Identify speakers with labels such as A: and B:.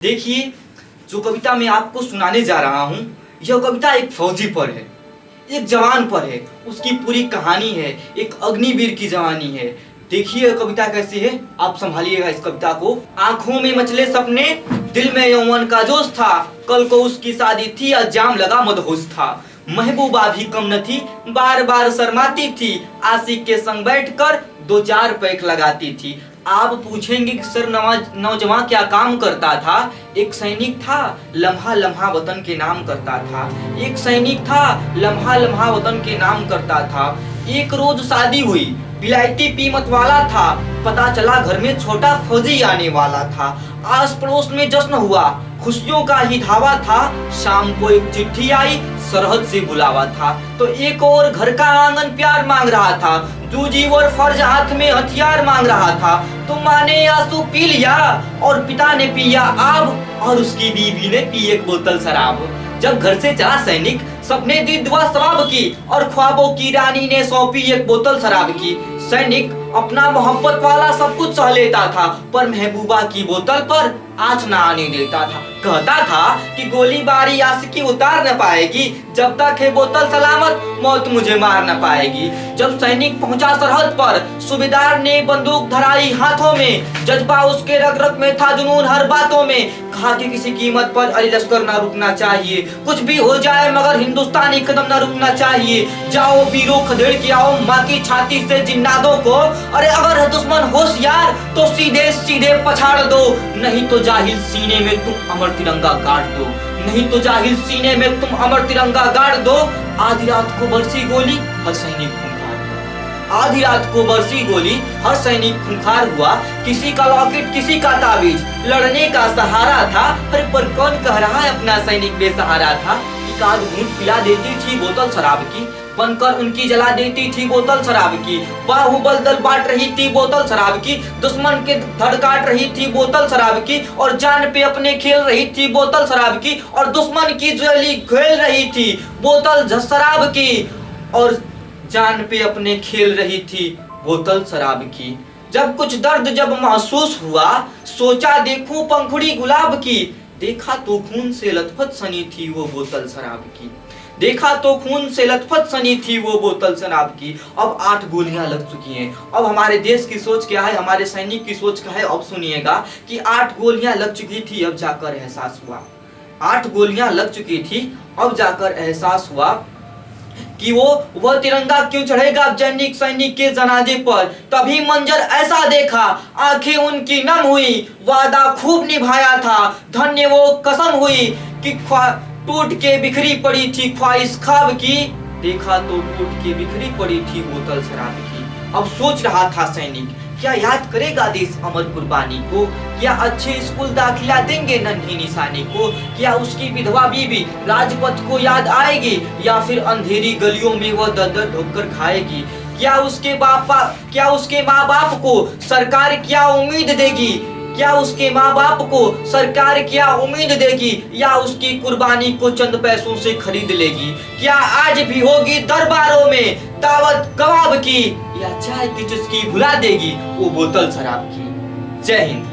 A: देखिए, जो कविता मैं आपको सुनाने जा रहा हूँ, यह कविता एक फौजी पर है, एक जवान पर है। उसकी पूरी कहानी है, एक अग्निवीर की जवानी है। देखिए यह कविता कैसी है, आप संभालिएगा इस कविता को। आंखों में मचले सपने, दिल में यौवन का जोश था। कल को उसकी शादी थी, अजाम लगा मदहोश था। महबूबा भी कम न थी, बार बार शर्माती थी। आशिक के संग बैठकर दो चार पैक लगाती थी। आप पूछेंगे कि सर नौजवान क्या काम करता था? एक सैनिक था, लम्हा लम्हा वतन के नाम करता था। एक सैनिक था, लम्हा लम्हा वतन के नाम करता था। एक रोज शादी हुई, विलायती पीमत वाला था। पता चला घर में छोटा फौजी आने वाला था। आस पड़ोस में जश्न हुआ, खुशियों का ही धावा था। शाम को एक चिट्ठी आई, सरहद से बुलावा था। तो एक और घर का आंगन प्यार मांग रहा था। दूजी ओर फर्ज हाथ में हथियार मांग रहा था। तो माँ ने आंसू पी लिया और पिता ने पिया आब, और उसकी बीवी ने पी एक बोतल शराब। जब घर से चला सैनिक, सबने दी दुआ सवाब की, और ख्वाबों की रानी ने सौंपी एक बोतल शराब की। सैनिक अपना मोहब्बत वाला सब कुछ सह लेता था, पर महबूबा की बोतल पर आँच न आने देता था। कहता था कि गोली बारी आशिकी उतार न पाएगी, जब तक है बोतल सलामत मौत मुझे मार न पाएगी। जब सैनिक पहुंचा सरहद पर, सूबेदार ने बंदूक धराई हाथों में। जज्बा उसके रग रग में था, जुनून हर बातों में। कहा कि किसी कीमत पर अली लश्कर न रुकना चाहिए, कुछ भी हो जाए मगर हिंदुस्तानी कदम न रुकना चाहिए। जाओ वीरों खदेड़ के आओ माँ की छाती से जिन्नादों को। अरे अगर है दुश्मन होशियार तो सीधे सीधे पछाड़ दो, नहीं तो जाहिल सीने में तुम अमर तिरंगा गाड़ दो। नहीं तो जाहिल सीने में तुम अमर तिरंगा गाड़ दो। आधी रात को बरसी गोली, हर सैनिक खूंखार हुआ। आधी रात को बरसी गोली, हर सैनिक खूंखार हुआ। किसी का लॉकेट, किसी का ताबीज, लड़ने का सहारा था। अरे पर कौन कह रहा है अपना सैनिक बेसहारा था? एक आध घूंट पिला देती थी बोतल शराब की, बनकर उनकी जला देती थी बोतल शराब की। बाहुबल दल बांट रही थी बोतल शराब की, दुश्मन के धड़ काट रही थी बोतल शराब की। और जान पे अपने खेल रही थी बोतल शराब की, और दुश्मन की ज्वेली खेल रही थी बोतल शराब की। और जान पे अपने खेल रही थी बोतल शराब की। जब कुछ दर्द जब महसूस हुआ, सोचा देखूं पंखुड़ी गुलाब की। देखा तो खून से लथपथ सनी थी वो बोतल शराब की। देखा तो खून से लथपथ सनी थी वो बोतल शराब की। अब 8 गोलियां लग चुकी हैं। अब हमारे देश की सोच क्या है, हमारे सैनिक की सोच क्या है, अब सुनिएगा कि 8 गोलियां लग चुकी थी, अब जाकर एहसास हुआ। 8 गोलियां लग चुकी थी, अब जाकर एहसास हुआ कि वह तिरंगा क्यों चढ़ेगा सैनिक के जनाजे पर। तभी मंजर ऐसा देखा, आंखें उनकी नम हुई। वादा खूब निभाया था, धन्य वो कसम हुई कि टूट के बिखरी पड़ी थी ख्वाहिश ख्वाब की। देखा तो टूट के बिखरी पड़ी थी बोतल शराब की। अब सोच रहा था सैनिक, क्या याद करेगा देश अमर कुर्बानी को? क्या अच्छे स्कूल दाखिला देंगे नन्ही निशानी को? क्या उसकी विधवा बीबी राजपथ को याद आएगी, या फिर अंधेरी गलियों में वह दर दर ढोकर खाएगी? क्या उसके माँ बाप को सरकार क्या उम्मीद देगी? क्या उसके माँ बाप को सरकार क्या उम्मीद देगी, या उसकी कुर्बानी को चंद पैसों से खरीद लेगी? क्या आज भी होगी दरबारों में दावत कबाब की, या चाय की चुस्की भुला देगी वो बोतल शराब की? जय हिंद।